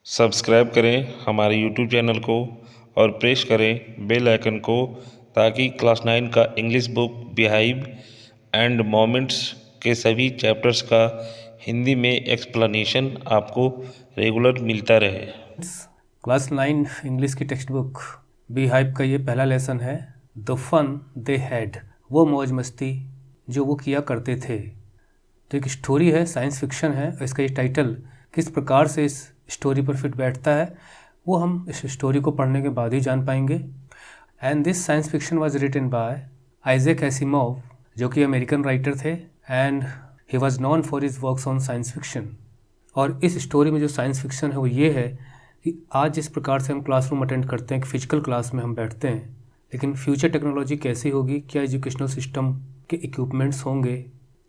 Subscribe करें हमारे YouTube channel को और प्रेस करें बेल आइकन को ताकि क्लास 9 का English book beehive and moments के सभी चैप्टर्स का हिंदी में एक्सप्लेनेशन आपको रेगुलर मिलता रहे। क्लास 9 इंग्लिश की टेक्स्ट बुक बी हाइप का ये पहला लेसन है। द फन दे हैड, वो मौज मस्ती जो वो किया करते थे। तो एक स्टोरी है, साइंस फिक्शन है। इसका ये टाइटल किस प्रकार से इस स्टोरी पर फिट बैठता है वो हम इस स्टोरी को पढ़ने के बाद ही जान पाएंगे। And this science fiction was written by Isaac Asimov, जो कि अमेरिकन राइटर थे, and he was known for his works on science fiction. और इस स्टोरी में जो साइंस फिक्शन है वो ये है कि आज जिस प्रकार से हम क्लासरूम अटेंड करते हैं, कि फिजिकल क्लास में हम बैठते हैं, लेकिन फ्यूचर टेक्नोलॉजी कैसी होगी, क्या एजुकेशनल सिस्टम के इक्विपमेंट्स होंगे,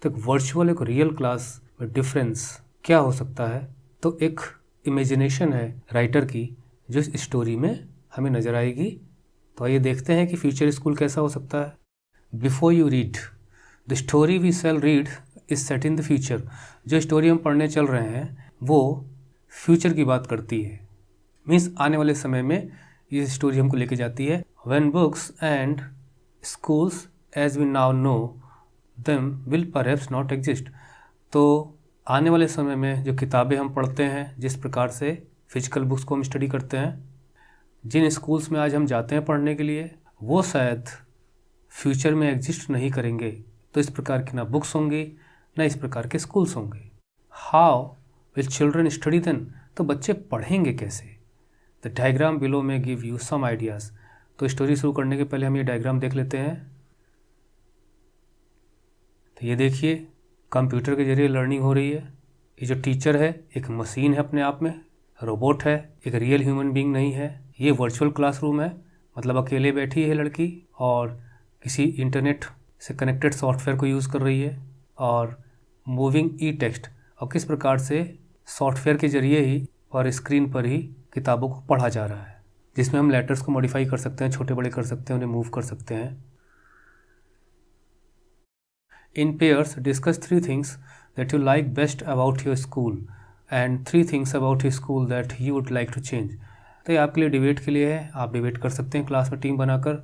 तो एक वर्चुअल एक रियल क्लास में डिफरेंस क्या हो सकता है। तो एक इमेजिनेशन है राइटर की जो इस स्टोरी में हमें नज़र आएगी। तो आइए देखते हैं कि फ्यूचर स्कूल कैसा हो सकता है। Before you read, the story we shall read is set in the future. जो स्टोरी हम पढ़ने चल रहे हैं वो फ्यूचर की बात करती है, मीन्स आने वाले समय में ये स्टोरी हमको लेके जाती है। When books and schools as we now know them will perhaps not exist. तो आने वाले समय में जो किताबें हम पढ़ते हैं, जिस प्रकार से फिजिकल बुक्स को हम स्टडी करते हैं, जिन स्कूल्स में आज हम जाते हैं पढ़ने के लिए, वो शायद फ्यूचर में एग्जिस्ट नहीं करेंगे। तो इस प्रकार की ना बुक्स होंगी ना इस प्रकार के स्कूल्स होंगे। How will children study then, तो बच्चे पढ़ेंगे कैसे। द डायग्राम बिलो में गिव यू सम आइडियाज़। तो स्टोरी शुरू करने के पहले हम ये डायग्राम देख लेते हैं। तो ये देखिए, कंप्यूटर के जरिए लर्निंग हो रही है। ये जो टीचर है एक मशीन है, अपने आप में रोबोट है, एक रियल ह्यूमन बीइंग नहीं है। ये वर्चुअल क्लासरूम है, मतलब अकेले बैठी है लड़की और किसी इंटरनेट से कनेक्टेड सॉफ्टवेयर को यूज़ कर रही है, और मूविंग ई टेक्स्ट, और किस प्रकार से सॉफ्टवेयर के जरिए ही और स्क्रीन पर ही किताबों को पढ़ा जा रहा है, जिसमें हम लेटर्स को मॉडिफाई कर सकते हैं, छोटे बड़े कर सकते हैं, उन्हें मूव कर सकते हैं। In pairs, discuss 3 things that you like best about your school and 3 things about your school that you would like to change. तो ये आपके लिए डिबेट के लिए है। आप डिबेट कर सकते हैं क्लास में टीम बनाकर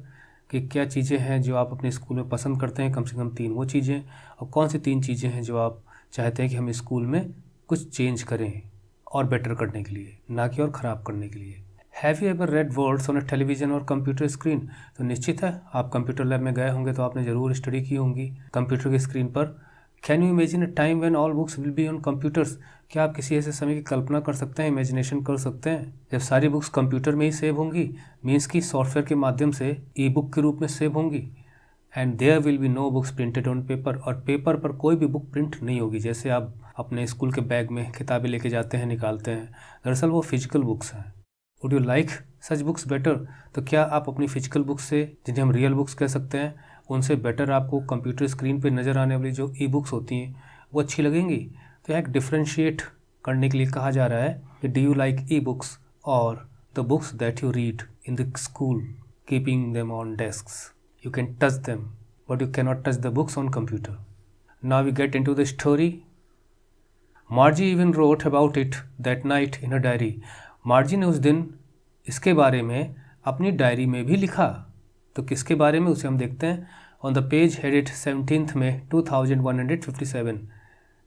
कि क्या चीज़ें हैं जो आप अपने स्कूल में पसंद करते हैं, कम से कम 3 वो चीज़ें, और कौन सी 3 चीज़ें हैं जो आप चाहते हैं कि हम स्कूल में कुछ चेंज करें और बेटर करने के लिए, ना कि और ख़राब करने के लिए। Have you ever read words on a television और कंप्यूटर स्क्रीन। तो निश्चित है आप कंप्यूटर लैब में गए होंगे तो आपने ज़रूर स्टडी की होंगी कंप्यूटर की स्क्रीन पर। Can you imagine a time when all books will be on computers. क्या आप किसी ऐसे समय की कल्पना कर सकते हैं, इमेजिनेशन कर सकते हैं, जब सारी बुक्स कंप्यूटर में ही सेव होंगी, मीन्स की सॉफ्टवेयर के माध्यम से ई बुक के रूप में सेव होंगी। And there will be no books printed on paper, और पेपर पर कोई भी बुक प्रिंट नहीं होगी। जैसे आप अपने स्कूल के बैग में किताबें लेके जाते हैं, निकालते हैं, दरअसल वो फिजिकल बुक्स हैं। Would you like such books better. तो क्या आप अपनी फिजिकल बुक्स से, जिन्हें हम रियल बुक्स कह सकते हैं, उनसे बेटर आपको कंप्यूटर स्क्रीन पे नज़र आने वाली जो ई बुक्स होती हैं वो अच्छी लगेंगी। तो यहाँ एक डिफ्रेंशिएट करने के लिए कहा जा रहा है कि do you like e books और the books that you read in the school keeping them on desks. You can touch them but you can not touch the books on computer. Now we get into the story. Margie even wrote about it that night in a diary. Margie ने उस दिन इसके बारे में अपनी diary में भी लिखा। तो किसके बारे में, उसे हम देखते हैं। ऑन द पेज हेडेड 17 में 2157।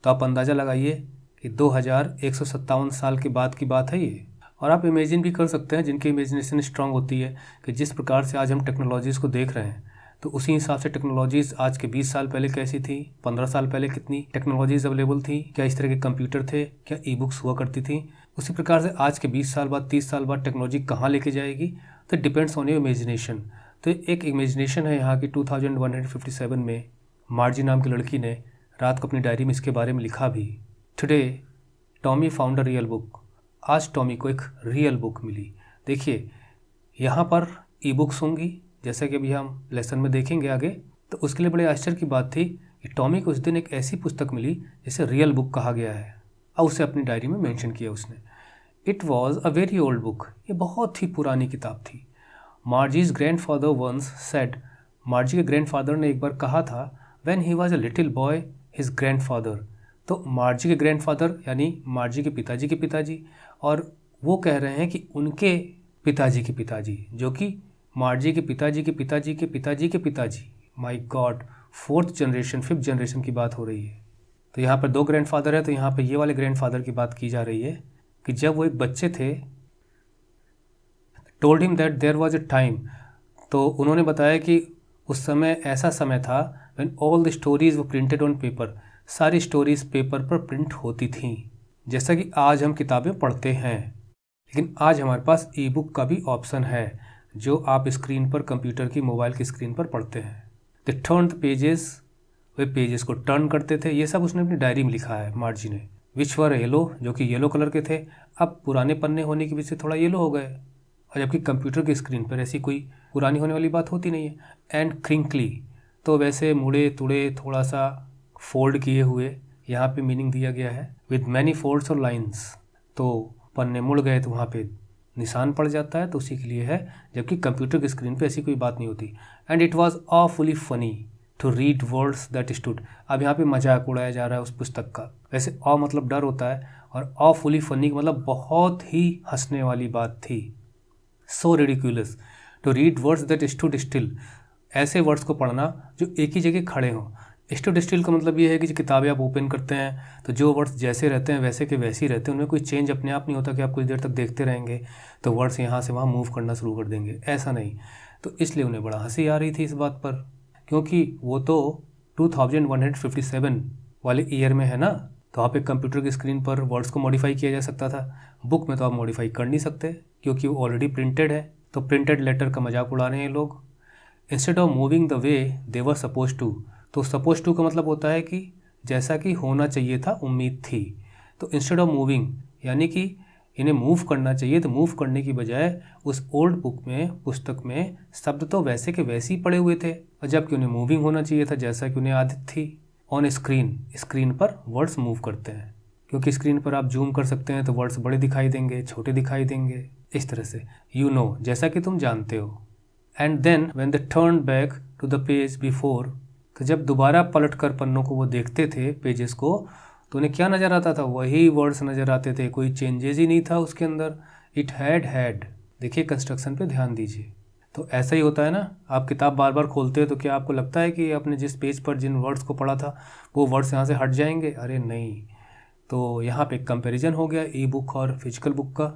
तो आप अंदाज़ा लगाइए कि 2157 साल के बाद की बात है ये। और आप इमेजिन भी कर सकते हैं, जिनकी इमेजिनेशन स्ट्रांग होती है, कि जिस प्रकार से आज हम टेक्नोलॉजीज़ को देख रहे हैं, तो उसी हिसाब से टेक्नोलॉजीज़ आज के 20 साल पहले कैसी थी, 15 साल पहले कितनी टेक्नोलॉजीज़ अवेलेबल थी, क्या इस तरह के कंप्यूटर थे, क्या ई बुक्स हुआ करती थी। उसी प्रकार से आज के 20 साल बाद, 30 साल बाद टेक्नोलॉजी कहाँ लेके जाएगी, तो डिपेंड्स ऑन योर इमेजिनेशन। तो एक इमेजिनेशन है यहाँ की 2157 में मार्जी नाम की लड़की ने रात को अपनी डायरी में इसके बारे में लिखा भी। Today Tommy found a real book. आज टॉमी को एक रियल बुक मिली। देखिए यहाँ पर ई बुक्स होंगी, जैसे कि अभी हम लेसन में देखेंगे आगे। तो उसके लिए बड़े आश्चर्य की बात थी कि टॉमी को उस दिन एक ऐसी पुस्तक मिली जिसे रियल बुक कहा गया है, और उसे अपनी डायरी में मेंशन किया उसने। It was a very old book. ये बहुत ही पुरानी किताब थी। मार्जीज ग्रैंडफादर वंस सेड। मार्जी के ग्रैंडफादर ने एक बार कहा था, when he was a little boy his grandfather. तो मार्जी के ग्रैंडफादर यानी मार्जी के पिताजी, और वो कह रहे हैं कि उनके पिताजी के पिताजी, जो कि मार्जी के पिताजी के पिताजी के पिताजी के पिताजी, my God, 4th generation 5th generation की बात हो रही है। तो यहाँ पर 2 ग्रैंडफादर है, तो यहाँ पर ये वाले ग्रैंडफादर की बात की जा रही है कि जब वो एक बच्चे थे, told him that there was a time, तो उन्होंने बताया कि उस समय ऐसा समय था व्हेन ऑल द स्टोरीज वो प्रिंटेड ऑन पेपर, सारी स्टोरीज पेपर पर प्रिंट होती थीं, जैसा कि आज हम किताबें पढ़ते हैं। लेकिन आज हमारे पास ई बुक का भी ऑप्शन है, जो आप स्क्रीन पर, कंप्यूटर की, मोबाइल की स्क्रीन पर पढ़ते हैं। The turn the pages, way pages को टर्न करते थे। ये सब उसने अपनी डायरी में लिखा है मार्जी ने। विच वर येलो, जो कि येलो कलर के थे, अब पुराने पन्ने होने की वजह से थोड़ा येलो हो गए, और जबकि कंप्यूटर की स्क्रीन पर ऐसी कोई पुरानी होने वाली बात होती नहीं है। एंड क्रिंकली, तो वैसे मुड़े तुड़े, थोड़ा सा फोल्ड किए हुए, यहाँ पे मीनिंग दिया गया है विद मैनी फोल्ड्स और लाइन्स, तो पन्ने मुड़ गए तो वहाँ पे निशान पड़ जाता है, तो उसी के लिए है, जबकि कंप्यूटर की स्क्रीन पे ऐसी कोई बात नहीं होती। And it was awfully funny to read words that stood, अब यहाँ पे मजाक उड़ाया जा रहा है उस पुस्तक का। वैसे ऑ मतलब डर होता है, और ऑफुली फनी मतलब बहुत ही हंसने वाली बात थी। So ridiculous to read words that stood still, ऐसे वर्ड्स को पढ़ना जो एक ही जगह खड़े हों। स्टूड स्टिल का मतलब ये है कि जो किताबें आप ओपन करते हैं तो जो वर्ड्स जैसे रहते हैं वैसे के वैसे ही रहते हैं, उनमें कोई चेंज अपने आप नहीं होता कि आप कुछ देर तक देखते रहेंगे तो वर्ड्स यहाँ से वहाँ मूव करना शुरू कर देंगे, ऐसा नहीं। तो इसलिए उन्हें बड़ा हंसी आ रही थी इस बात पर, क्योंकि वो तो 2157 वाले ईयर में है ना, तो आप एक कंप्यूटर की स्क्रीन पर वर्ड्स को मॉडिफाई किया जा सकता था। बुक में तो आप मॉडिफाई कर नहीं सकते, क्योंकि वो ऑलरेडी प्रिंटेड है। तो प्रिंटेड लेटर का मजाक उड़ा रहे हैं लोग। Instead of moving the way they were supposed to, तो सपोज टू का मतलब होता है कि जैसा कि होना चाहिए था, उम्मीद थी। तो इंस्टेड ऑफ मूविंग यानी कि इन्हें मूव करना चाहिए, तो मूव करने की बजाय उस ओल्ड बुक में, पुस्तक में शब्द तो वैसे के वैसे ही पड़े हुए थे, और जबकि उन्हें मूविंग होना चाहिए था जैसा कि उन्हें आदत थी। ऑन स्क्रीन, स्क्रीन पर वर्ड्स मूव करते हैं, क्योंकि स्क्रीन पर आप जूम कर सकते हैं तो वर्ड्स बड़े दिखाई देंगे, छोटे दिखाई देंगे, इस तरह से। यू नो, जैसा कि तुम जानते हो। And then when they turn back to the page before, तो जब दोबारा पलट कर पन्नों को वो देखते थे, पेजेस को, तो उन्हें क्या नज़र आता था? वही वर्ड्स नज़र आते थे, कोई चेंजेस ही नहीं था उसके अंदर। इट हैड, देखिए कंस्ट्रक्शन पे ध्यान दीजिए। तो ऐसा ही होता है ना, आप किताब बार बार खोलते हो तो क्या आपको लगता है कि आपने जिस पेज पर जिन वर्ड्स को पढ़ा था वो वर्ड्स यहाँ से हट जाएंगे? अरे नहीं। तो यहाँ पे कंपैरिजन हो गया ई बुक और फिजिकल बुक का।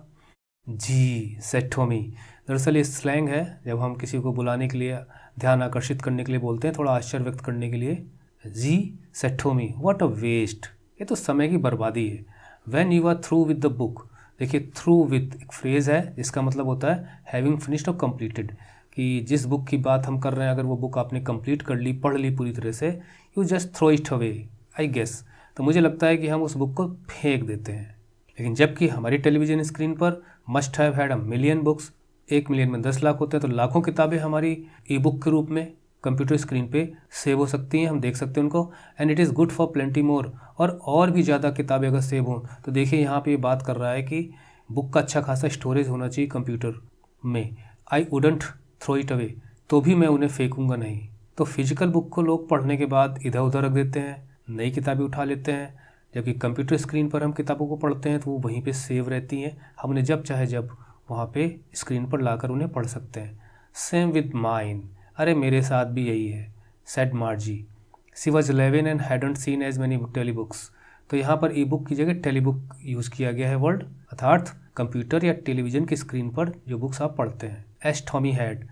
जी, सेड टॉमी, दरअसल ये स्लैंग है, जब हम किसी को बुलाने के लिए, ध्यान आकर्षित करने के लिए बोलते हैं, थोड़ा आश्चर्य व्यक्त करने के लिए। Gee said Tommy, what a waste, ये तो समय की बर्बादी है। When you are through with the book, देखिए थ्रू विद एक फ्रेज़ है जिसका मतलब होता है हैविंग फिनिश्ड और कंप्लीटेड, कि जिस बुक की बात हम कर रहे हैं अगर वो बुक आपने कंप्लीट कर ली, पढ़ ली पूरी तरह से, you just throw it away, I guess. तो मुझे लगता है कि हम उस बुक को फेंक देते हैं। लेकिन जबकि हमारी टेलीविज़न स्क्रीन पर must have had a million books, 1 million में 10 लाख होते हैं, तो लाखों किताबें हमारी ई बुक के रूप में कंप्यूटर स्क्रीन पे सेव हो सकती हैं, हम देख सकते हैं उनको। And it is good for plenty more, और भी ज़्यादा किताबें अगर सेव हों तो देखिए यहाँ पे ये बात कर रहा है कि बुक का अच्छा खासा स्टोरेज होना चाहिए कंप्यूटर में। I wouldn't throw it away, तो भी मैं उन्हें फेंकूंगा नहीं। तो फिजिकल बुक को लोग पढ़ने के बाद इधर उधर रख देते हैं, नई किताबें उठा लेते हैं, जबकि कंप्यूटर स्क्रीन पर हम किताबों को पढ़ते हैं तो वो वहीं पे सेव रहती हैं, हम उन्हें जब चाहे जब वहाँ पे स्क्रीन पर लाकर उन्हें पढ़ सकते हैं। सेम विद माइन, अरे मेरे साथ भी यही है, said Margie. She was 11 and hadn't seen as many telebooks, तो यहाँ पर ई बुक की जगह टेली बुक यूज़ किया गया है वर्ड, अर्थात कंप्यूटर या टेलीविज़न की स्क्रीन पर जो बुक्स आप पढ़ते हैं। एस टॉमी हैड,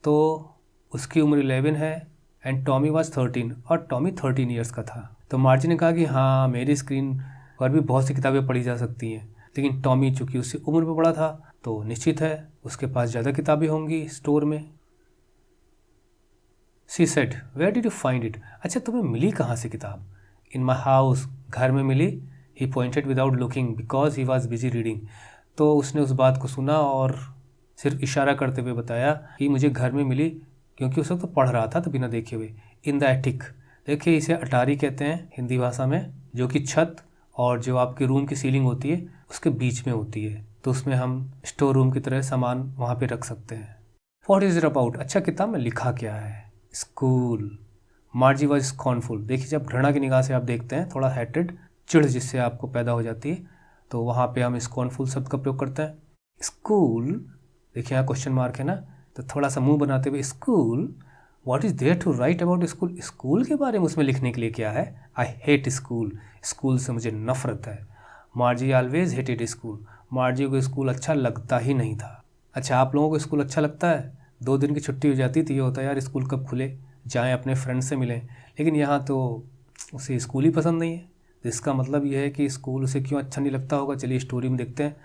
तो उसकी उम्र 11 है, एंड टॉमी वाज 13, और टॉमी 13 ईयर्स का था। तो मार्जी ने कहा कि हाँ, मेरी स्क्रीन पर भी बहुत सी किताबें पढ़ी जा सकती हैं, लेकिन टॉमी चूँकि उससे उम्र में बड़ा था तो निश्चित है उसके पास ज़्यादा किताबें होंगी स्टोर में। She said, where did you find it, अच्छा तुम्हें मिली कहाँ से किताब? इन माई हाउस, घर में मिली। He pointed without looking because he was busy reading, तो उसने उस बात को सुना और सिर्फ इशारा करते हुए बताया कि मुझे घर में मिली, क्योंकि उस वक्त तो पढ़ रहा था तो बिना देखे हुए। इन द एटिक, देखिए इसे अटारी कहते हैं हिंदी भाषा में, जो कि छत और जो आपके रूम की सीलिंग होती है उसके बीच में होती है, तो उसमें हम स्टोर रूम की तरह सामान वहाँ पे रख सकते हैं। व्हाट इज़ इट अबाउट, अच्छा किताब में लिखा क्या है? स्कूल। मार्जी वॉज स्कॉर्नफुल, देखिए जब घृणा की निगाह से आप देखते हैं, थोड़ा हेटेड, चिढ़ जिससे आपको पैदा हो जाती है, तो वहाँ पे हम स्कॉर्नफुल शब्द का प्रयोग करते हैं। स्कूल, देखिए यहाँ क्वेश्चन मार्क है ना, तो थोड़ा सा मुंह बनाते हुए school, what is there to write about school, school के बारे में उसमें लिखने के लिए क्या है। आई हेट स्कूल, स्कूल से मुझे नफरत है। मार्जी ऑलवेज हेटेड स्कूल, मार्जी को स्कूल अच्छा लगता ही नहीं था। अच्छा, आप लोगों को स्कूल अच्छा लगता है? 2 दिन की छुट्टी हो जाती थी, ये होता है यार स्कूल कब खुले, जाएं अपने फ्रेंड से मिलें, लेकिन यहाँ तो उसे स्कूल ही पसंद नहीं है। तो इसका मतलब ये है कि स्कूल उसे क्यों अच्छा नहीं लगता होगा, चलिए स्टोरी में देखते हैं।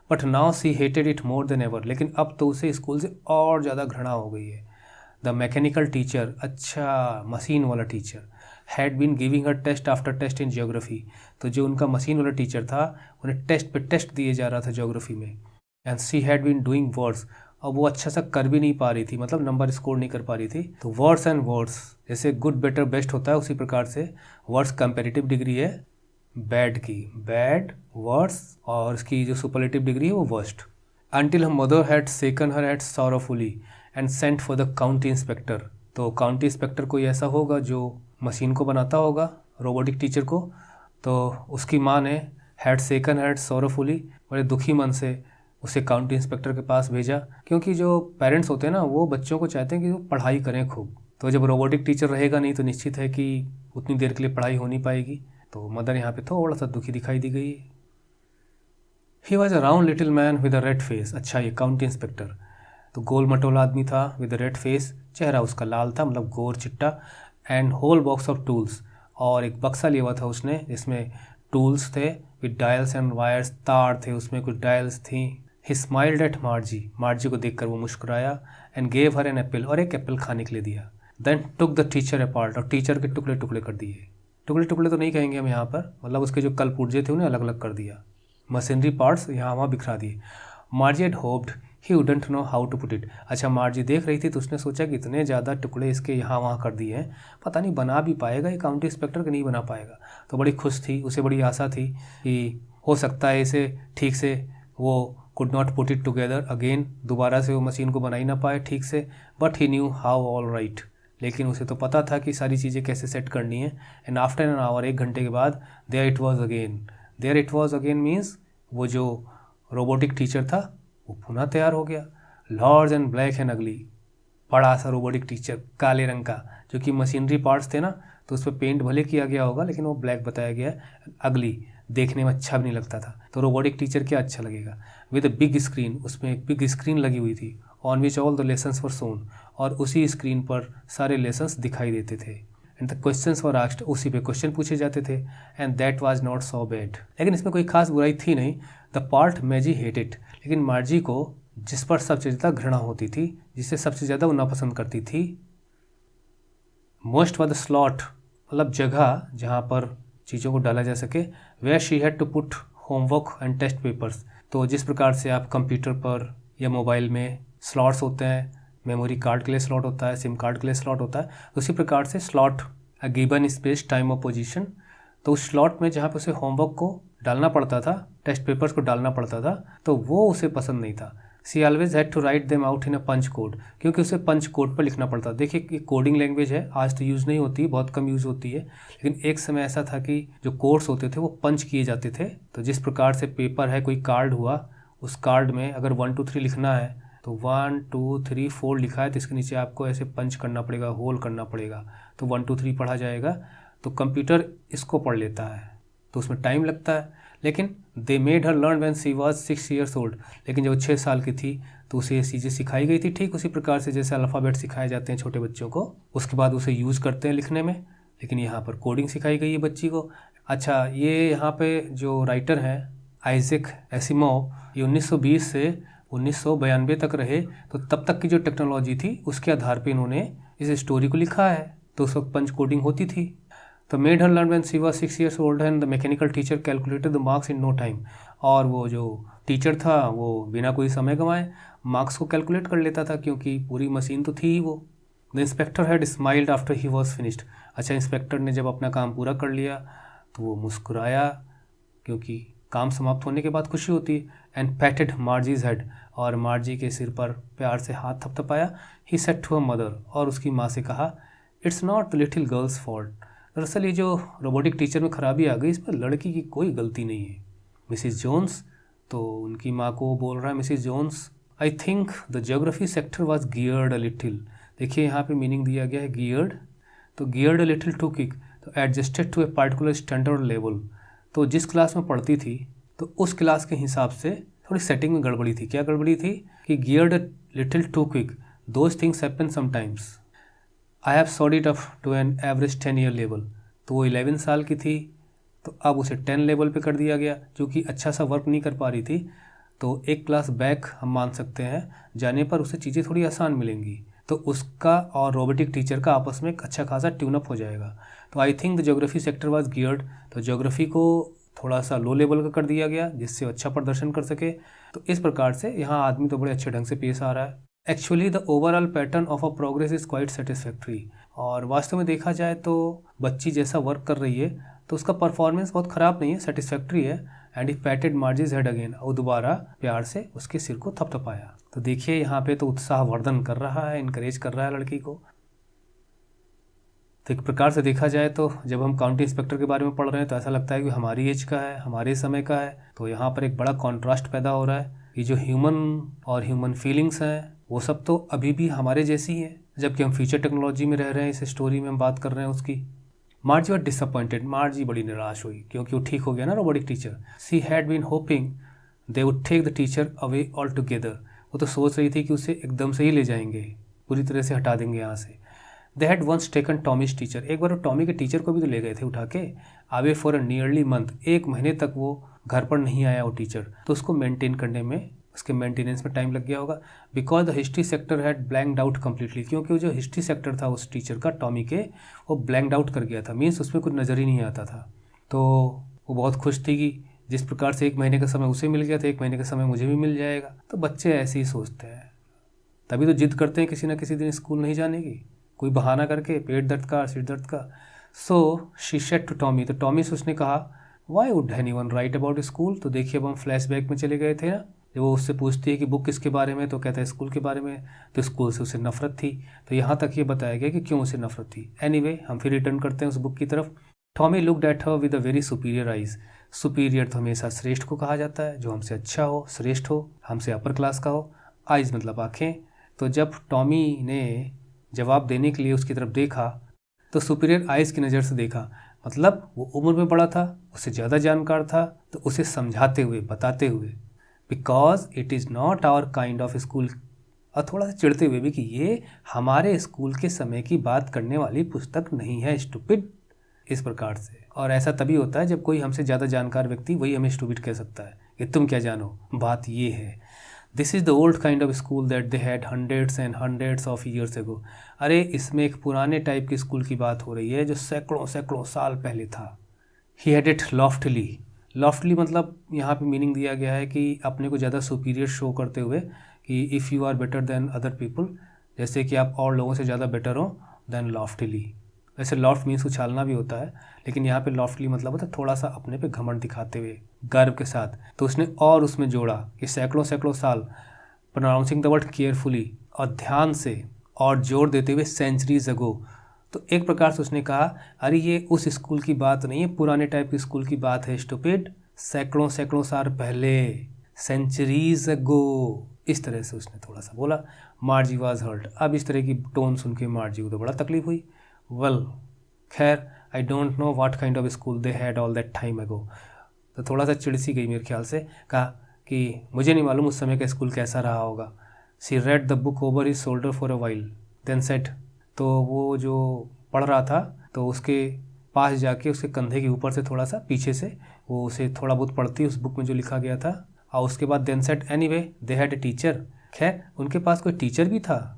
But now see hated it more than ever, लेकिन अब तो उसे स्कूल से और ज़्यादा घृणा हो गई है। द मैकेनिकल टीचर, अच्छा मशीन वाला teacher, had been giving her test after test in geography, तो जो उनका मशीन वाला टीचर था उन्हें टेस्ट पे टेस्ट दिए जा रहा था ज्योग्राफी में। And she had been doing words, अब वो अच्छा सा कर भी नहीं पा रही थी, मतलब नंबर स्कोर नहीं कर पा रही थी। तो वर्ड्स एंड वर्ड्स, जैसे गुड बेटर बेस्ट होता है उसी प्रकार से वर्ड्स कंपेरेटिव डिग्री है बैड की, बैड वर्ड्स, और इसकी जो सुपरलेटिव डिग्री है वो worst. Until her mother had shaken her head sorrowfully and sent for the county inspector, तो काउंटी इंस्पेक्टर कोई ऐसा होगा जो मशीन को बनाता होगा, रोबोटिक टीचर को। तो उसकी माँ ने हैड सेकन हैड सॉरोफुली, बड़े दुखी मन से उसे काउंटी इंस्पेक्टर के पास भेजा, क्योंकि जो पेरेंट्स होते हैं ना वो बच्चों को चाहते हैं कि वो पढ़ाई करें खूब। तो जब रोबोटिक टीचर रहेगा नहीं तो निश्चित है कि उतनी देर के लिए पढ़ाई हो नहीं पाएगी। तो मदर यहाँ पे थोड़ा सा दुखी दिखाई दी गई है। He was a round little man with a red face, अच्छा ये काउंटी इंस्पेक्टर तो गोल मटोला आदमी था, विद रेड फेस, चेहरा उसका लाल था मतलब गोर चिट्टा, and whole box of tools, और एक बक्सा लिया हुआ था उसने जिसमें टूल्स थे, विद डायल्स एंड वायर्स, तार थे उसमें, कुछ डायल्स थी। ही स्माइल्ड एट मार्जी, मार्जी को देखकर वो मुस्कुराया, and gave her an apple, और एक एप्पल खाने के लिए दिया। Then took the teacher apart, और टीचर के टुकड़े टुकड़े कर दिए। टुकड़े टुकड़े तो नहीं कहेंगे हम यहाँ पर, मतलब उसके जो कल पुर्जे थे उन्हें अलग अलग कर दिया, मशीनरी पार्ट्स यहाँ वहाँ बिखरा दिए। मार्जी had hoped he wouldn't know how to put it, अच्छा मार्जी देख रही थी तो उसने सोचा कि इतने ज़्यादा टुकड़े इसके यहाँ वहाँ कर दिए हैं, पता नहीं बना भी पाएगा ये काउंटी इंस्पेक्टर कि नहीं बना पाएगा। तो बड़ी खुश थी, उसे बड़ी आशा थी कि हो सकता है इसे ठीक से वो could not put it together again, दोबारा से वो मशीन को बना ही ना पाए ठीक से। But he knew how all right, लेकिन उसे तो पता था कि सारी चीज़ें कैसे सेट करनी है। एंड आफ्टर एन आवर, 1 घंटे के बाद, there it was again, there it was again means वो जो रोबोटिक टीचर था वो पुनः तैयार हो गया। लार्ज एंड ब्लैक एंड अगली, बड़ा सा रोबोटिक टीचर काले रंग का, जो कि मशीनरी पार्ट्स थे ना तो उस पर पेंट भले किया गया होगा लेकिन वो ब्लैक बताया गया। अगली, देखने में अच्छा भी नहीं लगता था, तो रोबोटिक टीचर क्या अच्छा लगेगा। विद अ बिग स्क्रीन, उसमें एक बिग स्क्रीन लगी हुई थी, on which all the lessons were shown, और उसी स्क्रीन पर सारे लेसन्स दिखाई देते थे। And the questions were asked, उसी पे क्वेश्चन पूछे जाते थे। And that was not so bad, लेकिन इसमें कोई खास बुराई थी नहीं। द पार्ट मैजी हेटेड, लेकिन मार्जी को जिस पर सबसे ज़्यादा घृणा होती थी, जिसे सबसे ज़्यादा वो नापसंद करती थी, मोस्ट वाज द स्लॉट, मतलब जगह जहाँ पर चीज़ों को डाला जा सके। Where she had to put homework and test papers, तो जिस प्रकार से आप कंप्यूटर पर या मोबाइल में स्लॉट्स होते हैं, मेमोरी कार्ड के लिए स्लॉट होता है, सिम कार्ड के लिए स्लॉट होता है, उसी प्रकार से slot a given space time और पोजीशन, तो उस स्लॉट में जहाँ पे उसे होमवर्क को डालना पड़ता था, टेस्ट पेपर्स को डालना पड़ता था, तो वो उसे पसंद नहीं था। She always had to write them out in a punch code, क्योंकि उसे पंच कोड पर लिखना पड़ता। देखिए ये कोडिंग लैंग्वेज है, आज तो यूज़ नहीं होती, बहुत कम यूज़ होती है, लेकिन एक समय ऐसा था कि जो कोड्स होते थे वो पंच किए जाते थे। तो जिस प्रकार से पेपर है, कोई कार्ड हुआ, उस कार्ड में अगर 1 2 3 लिखना है तो 1 2 3 4 लिखा है तो इसके नीचे आपको ऐसे पंच करना पड़ेगा, होल करना पड़ेगा, तो 1 2 3 पढ़ा जाएगा। तो कंप्यूटर इसको पढ़ लेता है तो उसमें टाइम लगता है। लेकिन they made her learn when she was 6 years old, लेकिन जब 6 साल की थी तो उसे ये चीज़ें सिखाई गई थी, ठीक उसी प्रकार से जैसे अल्फ़ाबेट सिखाए जाते हैं छोटे बच्चों को, उसके बाद उसे यूज़ करते हैं लिखने में, लेकिन यहाँ पर कोडिंग सिखाई गई है बच्ची को। अच्छा, ये यहाँ पे जो राइटर हैं आइजैक एसिमोव, ये 1920 से 1992 तक रहे, तो तब तक की जो टेक्नोलॉजी थी उसके आधार पे इन्होंने इस स्टोरी को लिखा है। तो उस वक्त पंच कोडिंग होती थी। तो made her learn when she was 6 years old and the mechanical teacher calculated the marks in no time, और वो जो टीचर था वो बिना कोई समय गंवाए मार्क्स को कैलकुलेट कर लेता था, क्योंकि पूरी मशीन तो थी ही वो। The inspector had smiled after he was finished, अच्छा इंस्पेक्टर ने जब अपना काम पूरा कर लिया तो वो मुस्कुराया, क्योंकि काम समाप्त होने के बाद खुशी होती है। एंड पैटेड मार्जीज हेड, और मार्जी के सिर पर प्यार से हाथ थपथपाया। He said to her mother, और उसकी माँ से कहा, it's not the little girl's fault, दरअसल ये जो रोबोटिक टीचर में खराबी आ गई इसमें लड़की की कोई गलती नहीं है। Mrs Jones. तो उनकी माँ को बोल रहा है Mrs Jones, I think the geography sector was geared a little. देखिए यहाँ पे मीनिंग दिया गया है गियर्ड, तो geared a little too quick, तो adjusted to a particular standard level. तो जिस क्लास में पढ़ती थी तो उस क्लास के हिसाब से थोड़ी सेटिंग में गड़बड़ी थी। क्या गड़बड़ी थी कि geared a little too quick, those things happen sometimes. I have slowed it up to an average 10 year level. तो वो 11 साल की थी तो अब उसे 10 लेवल पे कर दिया गया, जो कि अच्छा सा वर्क नहीं कर पा रही थी। तो एक क्लास बैक हम मान सकते हैं, जाने पर उसे चीज़ें थोड़ी आसान मिलेंगी, तो उसका और रोबोटिक टीचर का आपस में एक अच्छा खासा ट्यून अप हो जाएगा। तो आई think the geography sector was geared, तो ज्योग्राफी को थोड़ा सा लो लेवल का कर दिया गया जिससे अच्छा प्रदर्शन कर सके। तो इस प्रकार से यहाँ आदमी तो बड़े अच्छे ढंग से पेश आ रहा है। Actually the overall pattern of a progress is quite satisfactory. और वास्तव में देखा जाए तो बच्ची जैसा वर्क कर रही है तो उसका परफॉर्मेंस बहुत ख़राब नहीं है, सेटिस्फैक्ट्री है। And he patted Margie's head again, और दोबारा प्यार से उसके सिर को थपथपाया। तो देखिए यहाँ पे तो उत्साहवर्धन कर रहा है, इनकरेज कर रहा है लड़की को। तो एक प्रकार से देखा जाए तो जब हम काउंटी इंस्पेक्टर के बारे में पढ़ रहे हैं तो ऐसा लगता है कि हमारी एज का है, हमारे समय का है। तो यहाँ पर एक बड़ा कॉन्ट्रास्ट पैदा हो रहा है कि जो ह्यूमन और ह्यूमन फीलिंग्स हैं वो सब तो अभी भी हमारे जैसी हैं, जबकि हम फ्यूचर टेक्नोलॉजी में रह रहे हैं। इस स्टोरी में हम बात कर रहे हैं उसकी। मार्जी वॉज डिसअपॉइंटेड, मार्जी बड़ी निराश हुई क्योंकि वो ठीक हो गया ना robotic teacher. She had been hoping they would take the teacher away altogether. वो तो सोच रही थी कि उसे एकदम से ही ले जाएंगे, पूरी तरह से हटा देंगे यहाँ से। They had once taken Tommy's teacher, एक बार वो टॉमी के टीचर को भी तो ले गए थे उठा के, away for a nearly month, 1 महीने तक वो घर पर नहीं आया वो टीचर। तो उसको मेंटेन करने में, उसके मेंटेनेंस में टाइम लग गया होगा। Because the history sector had blanked out completely, क्योंकि वो जो हिस्ट्री सेक्टर था उस टीचर का, टॉमी के, वो ब्लैंक्ड आउट कर गया था। मीन्स उसमें कुछ नज़र ही नहीं आता था। तो वो बहुत खुश थी कि जिस प्रकार से 1 महीने का समय उसे मिल गया था, 1 महीने का समय मुझे भी मिल जाएगा। तो बच्चे ऐसे ही सोचते हैं, तभी तो जिद करते हैं किसी ना किसी दिन स्कूल नहीं जाने की, कोई बहाना करके, पेट दर्द का, सिर दर्द का। So she said to Tommy, तो टॉमी से उसने कहा, why would anyone write about school. तो देखिए अब हम फ्लैशबैक में चले गए थे ना, जब वो उससे पूछती है कि बुक किसके बारे में, तो कहता है स्कूल के बारे में। तो स्कूल से उसे नफरत थी। तो यहाँ तक ये बताया गया कि क्यों उसे नफरत थी। एनीवे, हम फिर रिटर्न करते हैं उस बुक की तरफ। Tommy looked at her with a very superior eyes. Superior तो हमेशा श्रेष्ठ को कहा जाता है, जो हमसे अच्छा हो, श्रेष्ठ हो, हमसे अपर क्लास का हो। आइज मतलब आँखें। तो जब टॉमी ने जवाब देने के लिए उसकी तरफ देखा तो सुपीरियर आइज़ की नज़र से देखा, मतलब वो उम्र में बड़ा था, उससे ज़्यादा जानकार था। तो उसे समझाते हुए, बताते हुए, because it is not our kind of school, और थोड़ा सा चिढ़ते हुए भी कि ये हमारे स्कूल के समय की बात करने वाली पुस्तक नहीं है, स्टूपिड, इस प्रकार से। और ऐसा तभी होता है जब कोई हमसे ज़्यादा जानकार व्यक्ति वही हमें स्टूपिड कह सकता है कि तुम क्या जानो, बात ये है। This is the old kind of school that they had hundreds and hundreds of years ago. अरे इसमें एक पुराने टाइप की स्कूल की बात हो रही है जो सैकड़ों सैकड़ों साल पहले था। ही हैड इट लॉफ्टली, लॉफ्टली मतलब यहाँ पे मीनिंग दिया गया है कि अपने को ज़्यादा सुपीरियर शो करते हुए, कि if you are better than other people, जैसे कि आप और लोगों से ज़्यादा बेटर हो, देन लॉफ्टली। वैसे लॉफ्ट मीन्स उछालना भी होता है, लेकिन यहाँ पे लॉफ्टली मतलब होता है थोड़ा सा अपने पे घमंड दिखाते हुए, गर्व के साथ। तो उसने और उसमें जोड़ा कि सैकड़ों सैकड़ों साल, प्रोनाउंसिंग द वर्ड केयरफुली, और ध्यान से, और जोर देते हुए सेंचुरीज अगो। तो एक प्रकार से उसने कहा, अरे ये उस स्कूल की बात नहीं है, पुराने टाइप की स्कूल की बात है, स्टूपिड, सैकड़ों सैकड़ों साल पहले, सेंचुरीज अगो। इस तरह से उसने थोड़ा सा बोला। Margie was hurt. अब इस तरह की टोन सुन के मार्जी को तो बड़ा तकलीफ हुई। वेल, खैर, I don't know what kind of school they had all that time ago. तो थोड़ा सा चिड़सी गई मेरे ख्याल से, कहा कि मुझे नहीं मालूम उस समय का स्कूल कैसा रहा होगा। She read the book over his shoulder for a while, then said. तो वो जो पढ़ रहा था तो उसके पास जाके उसके कंधे के ऊपर से थोड़ा सा पीछे से वो उसे थोड़ा बहुत पढ़ती उस बुक में जो लिखा गया था। और उसके बाद then said, anyway they had a teacher. खैर उनके पास कोई टीचर भी था।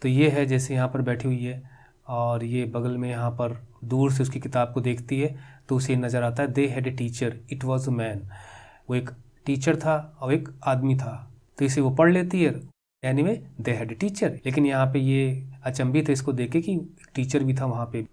तो ये है जैसे यहाँ पर बैठी हुई है और ये बगल में यहाँ पर दूर से उसकी किताब को देखती है तो उसे नज़र आता है, दे had a teacher, it was a man. वो एक टीचर था और एक आदमी था। तो इसे वो पढ़ लेती है, anyway they had a teacher. लेकिन यहाँ पे ये अचंभित है इसको देखे कि टीचर भी था वहाँ पे।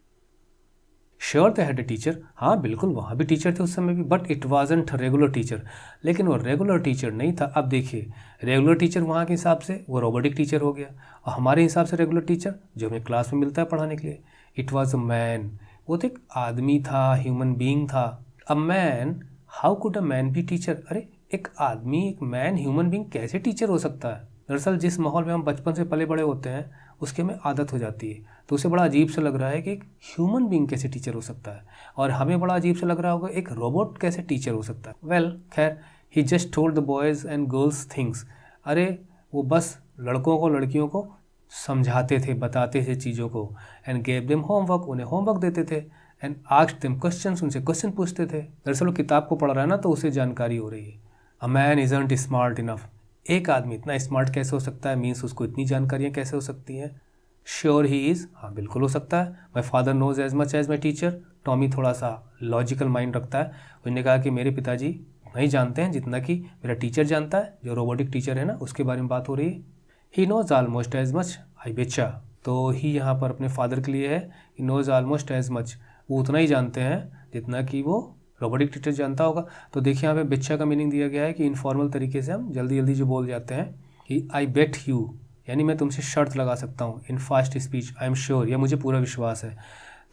Sure they had a teacher, हाँ बिल्कुल वहाँ भी टीचर थे उस समय भी, but it wasn't regular teacher. लेकिन वो रेगुलर टीचर नहीं था। अब देखिए, रेगुलर टीचर वहाँ के हिसाब से वो रोबोटिक टीचर हो गया, और हमारे हिसाब से रेगुलर टीचर जो हमें क्लास में मिलता है पढ़ाने के लिए, इट वॉज अ मैन। वो तो एक आदमी था, ह्यूमन बीइंग था। A man how could a man B teacher? अरे एक आदमी, एक मैन, ह्यूमन बीइंग कैसे टीचर हो सकता है? दरअसल जिस माहौल में हम बचपन से पले बड़े होते हैं उसकी हमें आदत हो जाती है, तो उसे बड़ा अजीब सा लग रहा है कि एक ह्यूमन बीइंग कैसे टीचर हो सकता है, और हमें बड़ा अजीब सा लग रहा होगा एक रोबोट कैसे टीचर हो सकता है। वेल खैर, he just told the boys and girls things. अरे वो बस लड़कों को लड़कियों को समझाते थे, बताते थे चीज़ों को। एंड गेव देम होमवर्क, उन्हें होमवर्क देते थे। एंड आस्क्ड देम क्वेश्चंस, उनसे क्वेश्चन पूछते थे। दरअसल वो किताब को पढ़ रहा है ना, तो उसे जानकारी हो रही है। A man isn't smart enough, एक आदमी इतना स्मार्ट कैसे हो सकता है, मीन्स उसको इतनी जानकारियाँ कैसे हो सकती हैं। श्योर ही इज़, हाँ बिल्कुल हो सकता है। My father knows as much as my teacher. Tommy थोड़ा सा लॉजिकल माइंड रखता है, उसने कहा कि मेरे पिताजी नहीं जानते हैं जितना कि मेरा टीचर जानता है, जो रोबोटिक टीचर है ना, उसके बारे में बात हो रही है। He knows almost as much, I betcha, तो ही यहाँ पर अपने फादर के लिए है। He knows almost as much, वो उतना ही जानते हैं जितना कि वो रोबोटिक टीचर जानता होगा। तो देखिए यहाँ पे बेचा का मीनिंग दिया गया है कि इनफॉर्मल तरीके से हम जल्दी जल्दी जो बोल जाते हैं कि आई बेट यू, यानी मैं तुमसे शर्त लगा सकता हूँ। In fast speech I am sure, या मुझे पूरा विश्वास है।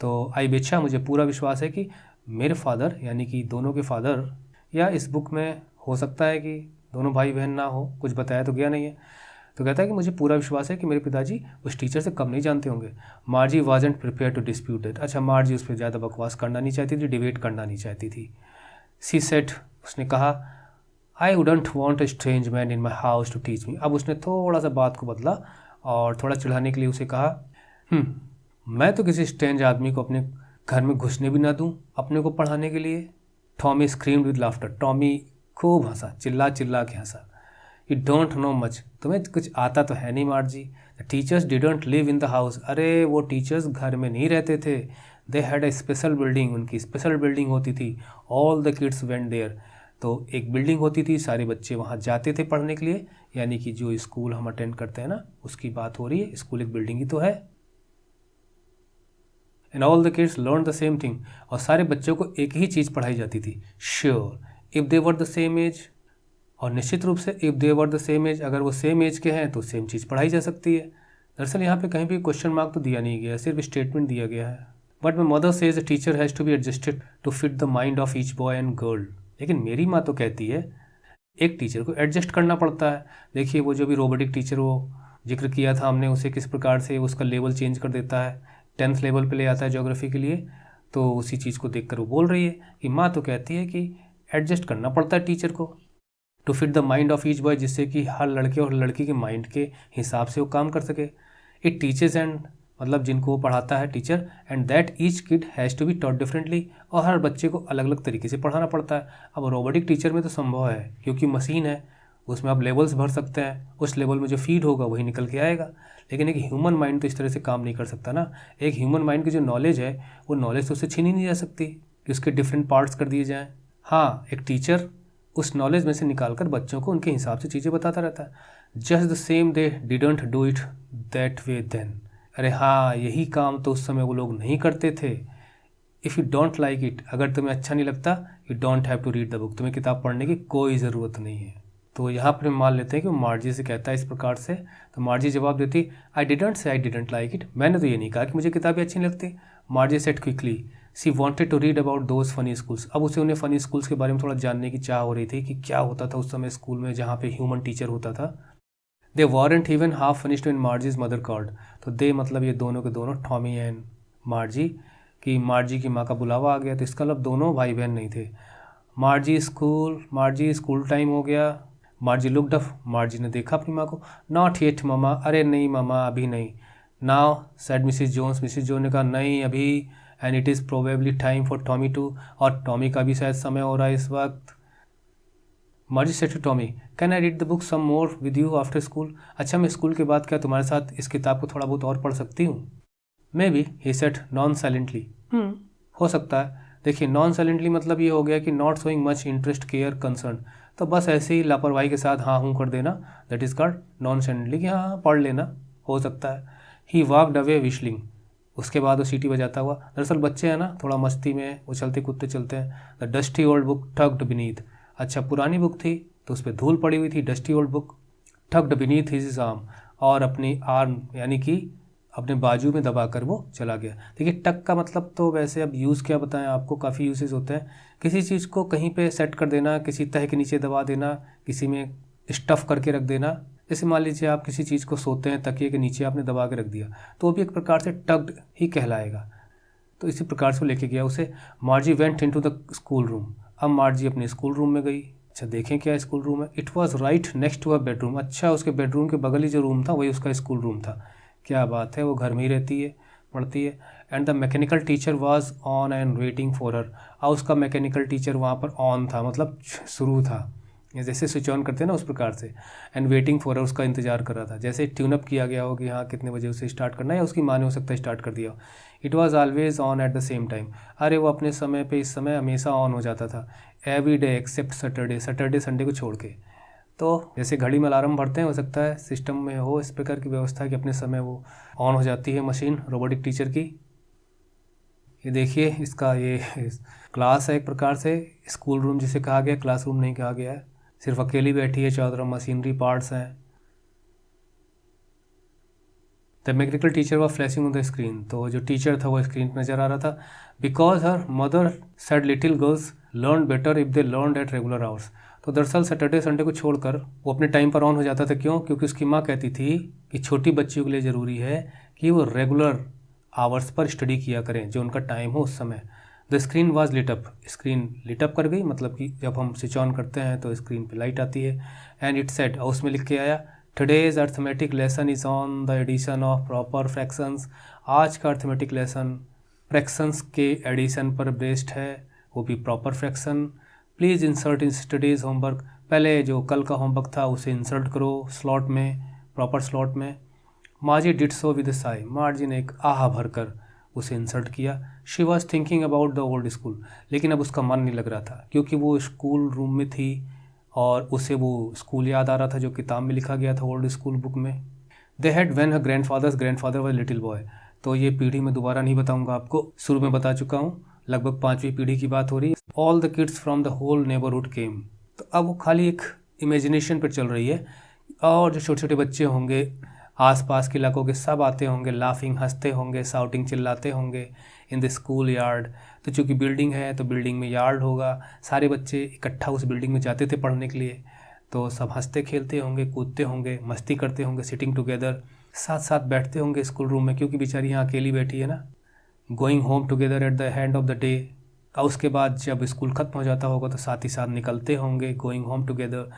तो आई बेचा, मुझे पूरा विश्वास है कि मेरे फादर, यानी कि दोनों के फादर, या इस बुक में हो सकता है कि दोनों भाई बहन ना हो, कुछ बताया तो गया नहीं है। तो कहता है कि मुझे पूरा विश्वास है कि मेरे पिताजी उस टीचर से कम नहीं जानते होंगे। Margie wasn't prepare to dispute that. अच्छा, मार्जी उस पर ज़्यादा बकवास करना नहीं चाहती थी, डिबेट करना नहीं चाहती थी। सी सेड, उसने कहा, I wouldn't want a strange man in my house to teach me. अब उसने थोड़ा सा बात को बदला और थोड़ा चिढ़ाने के लिए उसे कहा, मैं तो किसी स्ट्रेंज आदमी को अपने घर में घुसने भी ना दूँ अपने को पढ़ाने के लिए। Tommy screamed with laughter, Tommy खूब हंसा, चिल्ला चिल्ला के हंसा। यू डोंट नो मच, तुम्हें कुछ आता तो है नहीं Margie. The teachers didn't live in the house, अरे वो टीचर्स घर में नहीं रहते थे। They had a special building, उनकी स्पेशल बिल्डिंग होती थी। All the kids went there, तो एक बिल्डिंग होती थी, सारे बच्चे वहाँ जाते थे पढ़ने के लिए, यानी कि जो स्कूल हम अटेंड करते हैं ना, उसकी बात हो रही है। स्कूल एक बिल्डिंग ही तो है। And all the kids learn the same thing, और सारे बच्चों को एक ही चीज़ पढ़ाई जाती थी। Sure if they were the same age, और निश्चित रूप से if they were the same age, अगर वो सेम एज के हैं तो सेम चीज़ पढ़ाई जा सकती है। दरअसल यहाँ पे कहीं भी क्वेश्चन मार्क तो दिया नहीं गया, सिर्फ स्टेटमेंट दिया गया है। But my mother says a teacher has to be adjusted to fit the mind of each boy and girl. लेकिन मेरी माँ तो कहती है एक टीचर को एडजस्ट करना पड़ता है। देखिए वो जो भी रोबोटिक टीचर वो जिक्र किया था हमने, उसे किस प्रकार से उसका लेवल चेंज कर देता है, 10th लेवल पे ले आता है ज्योग्राफी के लिए। तो उसी चीज़ को देखकर वो बोल रही है कि माँ तो कहती है कि एडजस्ट करना पड़ता है टीचर को, to fit the mind of each boy, जिससे कि हर लड़के और लड़की के माइंड के हिसाब से वो काम कर सके। इट टीचर्स एंड, मतलब जिनको वो पढ़ाता है teacher, and that each kid has to be taught differently, और हर बच्चे को अलग अलग तरीके से पढ़ाना पड़ता है। अब रोबोटिक टीचर में तो संभव है क्योंकि मशीन है, उसमें आप लेवल्स भर सकते हैं, उस लेवल में जो फीड होगा वही निकल के आएगा। लेकिन एक ह्यूमन माइंड तो इस तरह से काम नहीं कर सकता ना। एक ह्यूमन माइंड की जो नॉलेज है, वो नॉलेज तो उससे छीनी नहीं जा सकती कि उसके डिफरेंट पार्ट्स कर दिए जाएँ। हाँ, एक टीचर उस नॉलेज में से निकालकर बच्चों को उनके हिसाब से चीज़ें बताता रहता है। Just the same they didn't do it that way then, अरे हाँ, यही काम तो उस समय वो लोग नहीं करते थे। If you don't like it, अगर तुम्हें अच्छा नहीं लगता, you don't have to read the book, तुम्हें किताब पढ़ने की कोई ज़रूरत नहीं है। तो यहाँ पर मान लेते हैं कि वो मार्जी से कहता है इस प्रकार से, तो मार्जी जवाब देती, I didn't say I didn't like it, मैंने तो ये नहीं कहा कि मुझे किताबें अच्छी नहीं लगती। Margie said quickly, she wanted to read about those funny schools. अब उसे उन्हें फ़नी स्कूल्स के बारे में थोड़ा जानने की चाह हो रही थी कि क्या होता था उस समय स्कूल में जहाँ पे ह्यूमन टीचर होता था। They weren't even half finished in Margie's mother called, तो दे मतलब ये दोनों के दोनों, टॉमी एंड मार्जी, कि मार्जी की माँ का बुलावा आ गया, तो इसका मतलब दोनों भाई बहन नहीं थे। मार्जी स्कूल टाइम हो गया। मार्जी लुक्ड अप, मार्जी ने देखा अपनी माँ को। नॉट येट ममा, अरे नहीं मामा अभी नहीं। Now said Mrs Jones, Mrs Jones ने कहा नहीं अभी। And it is probably time for Tommy too, और टॉमी का भी शायद समय हो रहा है इस वक्त। Margie said to Tommy, can I read the book some more with you after school, अच्छा मैं स्कूल के बाद क्या तुम्हारे साथ इस किताब को थोड़ा बहुत और पढ़ सकती हूँ। May be, he said non silently, हो सकता है। देखिए नॉन साइलेंटली मतलब ये हो गया कि not showing much interest, care, concern, तो बस ऐसे ही लापरवाही के साथ हाँ हूँ कर देना, that is called non silently, कि हाँ पढ़ लेना, हो सकता है। ही वॉकड अवे विशलिंग, उसके बाद वो सीटी बजाता हुआ। दरअसल बच्चे हैं ना, थोड़ा मस्ती में उछलते कूदते चलते हैं। The dusty old book tucked beneath, अच्छा पुरानी बुक थी तो उस पर धूल पड़ी हुई थी, dusty old book. Tucked beneath his arm, और अपनी आर्म यानी कि अपने बाजू में दबाकर वो चला गया। देखिए टक का मतलब तो वैसे अब यूज़ क्या बताएं आपको, काफ़ी यूजेस होते हैं। किसी चीज़ को कहीं पे सेट कर देना, किसी तह के नीचे दबा देना, किसी में स्टफ़ करके रख देना। जैसे मान लीजिए आप किसी चीज़ को सोते हैं, तकिए के नीचे आपने दबा के रख दिया, तो वो भी एक प्रकार से टग्ड ही कहलाएगा। तो इसी प्रकार से वो लेके गया उसे। मार्जी went into the school room. अब मार्जी अपने स्कूल रूम में गई। अच्छा देखें क्या स्कूल रूम है। It was right next to a bedroom. अच्छा उसके बेडरूम के बगल ही जो रूम था वही उसका स्कूल रूम था। क्या बात है, वो घर में ही रहती है, पढ़ती है। And the mechanical teacher was on and waiting for her. और उसका मैकेनिकल टीचर वहाँ पर ऑन था, मतलब शुरू था, जैसे स्विच ऑन करते हैं ना उस प्रकार से। एंड वेटिंग फॉर हर, उसका इंतजार कर रहा था, जैसे ट्यूनअप किया गया हो कि हाँ कितने बजे उसे स्टार्ट करना है, या उसकी माँ ने हो सकता है स्टार्ट कर दिया हो। It was always on at the same time. अरे वो अपने समय पे इस समय हमेशा ऑन हो जाता था। Every day except Saturday, Saturday Sunday को छोड़ के। तो जैसे घड़ी में अलार्म भरते हैं, हो सकता है सिस्टम में हो इस प्रकार की व्यवस्था कि अपने समय वो ऑन हो जाती है मशीन रोबोटिक टीचर की। ये देखिए इसका ये क्लास है एक प्रकार से, स्कूल रूम जिसे कहा गया, क्लासरूम नहीं कहा गया है। सिर्फ अकेली बैठी है, चारों तरफ मशीनरी पार्ट्स हैं। The mechanical teacher was flashing on the screen. तो जो टीचर था वो स्क्रीन पर नज़र आ रहा था। Because her mother said little girls learn better if they learn at regular hours. तो दरअसल सैटरडे संडे को छोड़कर वो अपने टाइम पर ऑन हो जाता था। क्यों? क्योंकि उसकी माँ कहती थी कि छोटी बच्चियों के लिए ज़रूरी है कि वो रेगुलर आवर्स पर स्टडी किया करें, जो उनका टाइम हो उस समय। The screen was lit up. Screen lit up कर गई, मतलब कि जब हम स्विच ऑन करते हैं तो स्क्रीन पे लाइट आती है। एंड इट सेड, और उसमें लिख के आया, today's arithmetic lesson is on the addition of proper fractions. आज का अर्थमेटिक लेसन फ्रैक्शंस के एडिशन पर बेस्ड है, वो भी proper fraction. Please insert in studies homework. पहले जो कल का होमवर्क था उसे इंसर्ट करो स्लॉट में, प्रॉपर स्लॉट में। मार्जी डिड सो विद साई। मार्जी ने एक आह भरकर उसे इंसर्ट किया। She was thinking about the old school. लेकिन अब उसका मन नहीं लग रहा था, क्योंकि वो स्कूल रूम में थी और उसे वो स्कूल याद आ रहा था जो किताब में लिखा गया था ओल्ड स्कूल बुक में। They had when her grandfather was little boy. तो ये पीढ़ी में दोबारा नहीं बताऊंगा आपको, शुरू में बता चुका हूँ। लगभग 5वीं पीढ़ी की बात हो रही है। All the kids from the whole neighbourhood came. तो अब वो खाली एक इमेजिनेशन पर चल रही है, और जो छोटे छोटे बच्चे होंगे आसपास के इलाकों के सब आते होंगे, लाफिंग हंसते होंगे, साउटिंग चिल्लाते होंगे इन द स्कूल यार्ड। तो चूँकि बिल्डिंग है तो बिल्डिंग में यार्ड होगा, सारे बच्चे इकट्ठा उस बिल्डिंग में जाते थे पढ़ने के लिए। तो सब हंसते खेलते होंगे, कूदते होंगे, मस्ती करते होंगे, सिटिंग टुगेदर, साथ साथ बैठते होंगे स्कूल रूम में, क्योंकि बेचारी यहाँ अकेली बैठी है ना। Going home together at the end of the day. और उसके बाद जब स्कूल ख़त्म हो जाता होगा तो साथ ही साथ निकलते होंगे, going home together.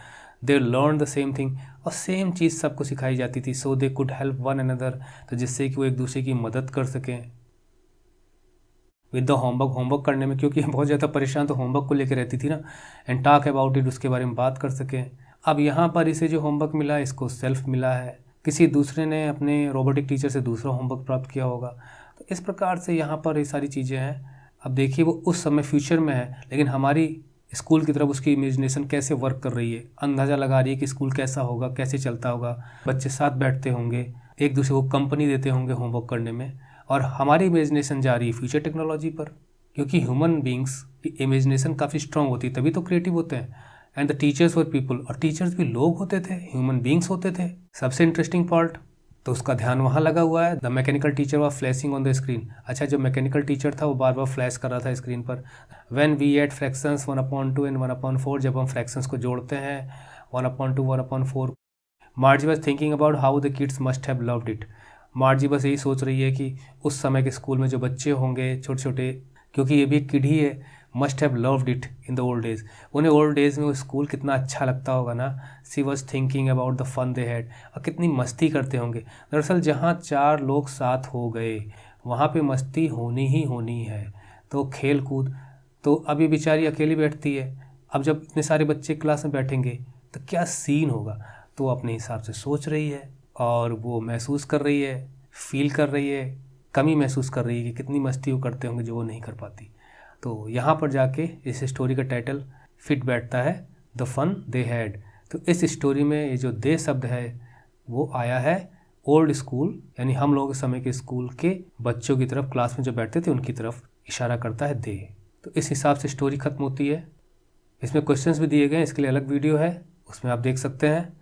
They learn the same thing, और सेम चीज़ सबको सिखाई जाती थी। So they could help one another, तो जिससे कि वो एक दूसरे की मदद कर सकें विद द होमवर्क करने में, क्योंकि बहुत ज़्यादा परेशान तो होमवर्क को लेकर रहती थी ना। एंड टॉक अबाउट इट, उसके बारे में बात कर सकें। अब यहाँ पर इसे जो होमवर्क मिला इसको सेल्फ मिला है, किसी दूसरे ने अपने रोबोटिक टीचर से दूसरा होमवर्क प्राप्त किया होगा। तो इस प्रकार से यहाँ पर ये सारी चीज़ें हैं। अब देखिए वो उस समय फ्यूचर में है, लेकिन हमारी स्कूल की तरफ उसकी इमेजिनेशन कैसे वर्क कर रही है, अंदाज़ा लगा रही है कि स्कूल कैसा होगा, कैसे चलता होगा। बच्चे साथ बैठते होंगे, एक दूसरे को कंपनी देते होंगे होमवर्क करने में, और हमारी इमेजिनेशन जा रही है फ्यूचर टेक्नोलॉजी पर, क्योंकि ह्यूमन बींग्स की इमेजिनेशन काफ़ी स्ट्रॉन्ग होती है, तभी तो क्रिएटिव होते हैं। And the teachers were people, और टीचर्स भी लोग होते थे, ह्यूमन बींग्स होते थे। सबसे इंटरेस्टिंग पार्ट, तो उसका ध्यान वहाँ लगा हुआ है। The mechanical teacher was flashing on the screen. अच्छा जो मैकेनिकल टीचर था वो बार बार फ्लैश कर रहा था स्क्रीन पर। When we add fractions 1/2 and 1/4, जब हम फ्रैक्शंस को जोड़ते हैं 1/2 1/4। Margie was thinking about how the kids must have loved it. Margie बस यही सोच रही है कि उस समय के स्कूल में जो बच्चे होंगे छोटे छोटे, क्योंकि ये भी एक किड ही है, must have loved it in the old days. उन्हें ओल्ड डेज में वो स्कूल कितना अच्छा लगता होगा ना। She was thinking about the fun they had, और कितनी मस्ती करते होंगे। दरअसल जहाँ 4 लोग साथ हो गए वहाँ पे मस्ती होनी ही होनी है, तो खेल कूद। तो अब ये बेचारी अकेली बैठती है, अब जब इतने सारे बच्चे क्लास में बैठेंगे तो क्या सीन होगा, तो अपने हिसाब से सोच रही है, और वो महसूस कर रही है, फील कर रही है, कमी महसूस कर रही है कि कितनी मस्ती वो करते होंगे जो वो नहीं कर पाती। तो यहाँ पर जाके इस स्टोरी का टाइटल फिट बैठता है, द फन दे हैड। तो इस स्टोरी में ये जो दे शब्द है वो आया है ओल्ड स्कूल, यानी हम लोगों के समय के स्कूल के बच्चों की तरफ, क्लास में जो बैठते थे उनकी तरफ इशारा करता है दे। तो इस हिसाब से स्टोरी ख़त्म होती है। इसमें क्वेश्चंस भी दिए गए हैं, इसके लिए अलग वीडियो है, उसमें आप देख सकते हैं।